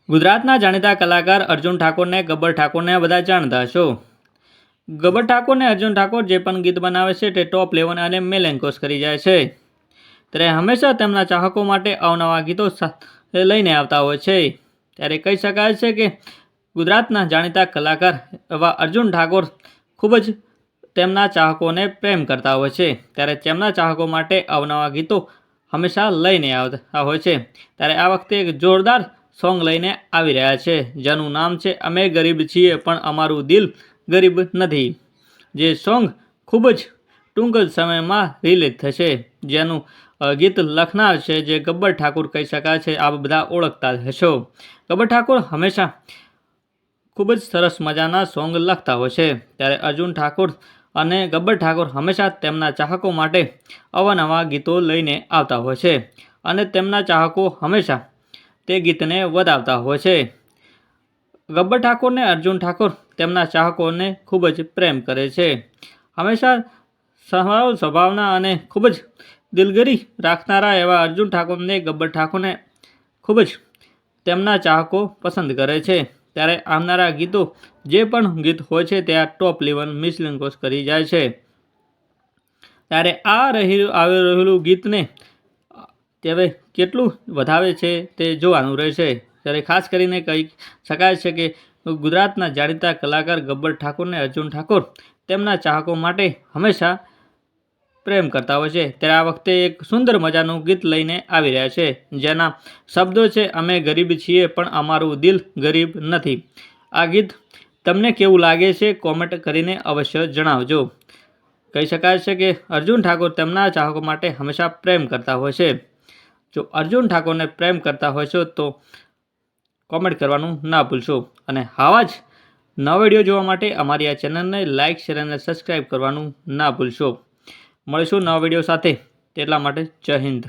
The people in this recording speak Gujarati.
ગુજરાતના જાણીતા કલાકાર અર્જુન ઠાકોરને ગબ્બર ઠાકોરને બધા જાણતા છો। ગબ્બર ઠાકોરને અર્જુન ઠાકોર જે પણ ગીત બનાવે છે તે ટોપ લેવલ અને મેલેન્કોસ કરી જાય છે। ત્યારે હંમેશા તેમના ચાહકો માટે અવનવા ગીતો લઈને આવતા હોય છે। ત્યારે કહી શકાય છે કે ગુજરાતના જાણીતા કલાકાર એવા અર્જુન ઠાકોર ખૂબ જ તેમના ચાહકોને પ્રેમ કરતા હોય છે। ત્યારે તેમના ચાહકો માટે અવનવા ગીતો હંમેશા લઈને આવતા હોય છે। ત્યારે આ વખતે એક જોરદાર સોંગ લઈને આવી રહ્યા છે, જેનું નામ છે અમે ગરીબ છીએ પણ અમારું દિલ ગરીબ નથી। જે સોંગ ખૂબ જ ટૂંક સમયમાં રિલીઝ થશે, જેનું ગીત લખનાર છે જે ગબ્બર ઠાકોર કહી શકાય છે। આપ બધા ઓળખતા હશો। ગબ્બર ઠાકોર હંમેશા ખૂબ જ સરસ મજાના સોંગ લખતા હોય છે। ત્યારે અર્જુન ઠાકોર અને ગબ્બર ઠાકોર હંમેશા તેમના ચાહકો માટે અવાનવા ગીતો લઈને આવતા હોય છે અને તેમના ચાહકો હંમેશા તે ગીતને વધાવતા હોય છે। ગબ્બર ઠાકોરને અર્જુન ઠાકોર તેમના ચાહકોને ખૂબ જ પ્રેમ કરે છે। હંમેશા સરળ સ્વભાવના અને ખૂબ જ દિલગીરી રાખનારા એવા અર્જુન ઠાકોરને ગબ્બર ઠાકોરને ખૂબ જ તેમના ચાહકો પસંદ કરે છે। ત્યારે આવનારા ગીતો જે પણ ગીત હોય છે તે આ ટોપ લેવલ મિસલિંકોસ કરી જાય છે। ત્યારે આવી રહેલું ગીતને તે કેટલું વધાવે છે તે જોવાનું રહેશે। ત્યારે ખાસ કરીને કહી શકાય છે કે ગુજરાતના જાણીતા કલાકાર ગબ્બર ઠાકોરને અર્જુન ઠાકોર તેમના ચાહકો માટે હંમેશા પ્રેમ કરતા હોય છે। ત્યારે આ વખતે એક સુંદર મજાનું ગીત લઈને આવી રહ્યા છે, જેના શબ્દો છે અમે ગરીબ છીએ પણ અમારું દિલ ગરીબ નથી। આ ગીત તમને કેવું લાગે છે કોમેન્ટ કરીને અવશ્ય જણાવજો। કહી શકાય છે કે અર્જુન ઠાકોર તેમના ચાહકો માટે હંમેશા પ્રેમ કરતા હોય છે। જો અર્જુન ઠાકોરને પ્રેમ કરતા હોય છો તો કોમેન્ટ કરવાનું ના ભૂલશો અને આવા જ નવા વિડીયો જોવા માટે અમારી આ ચેનલને લાઇક, શેર અને સબસ્ક્રાઈબ કરવાનું ના ભૂલશો। મળીશું નવા વિડીયો સાથે, તેટલા માટે જય હિન્દ।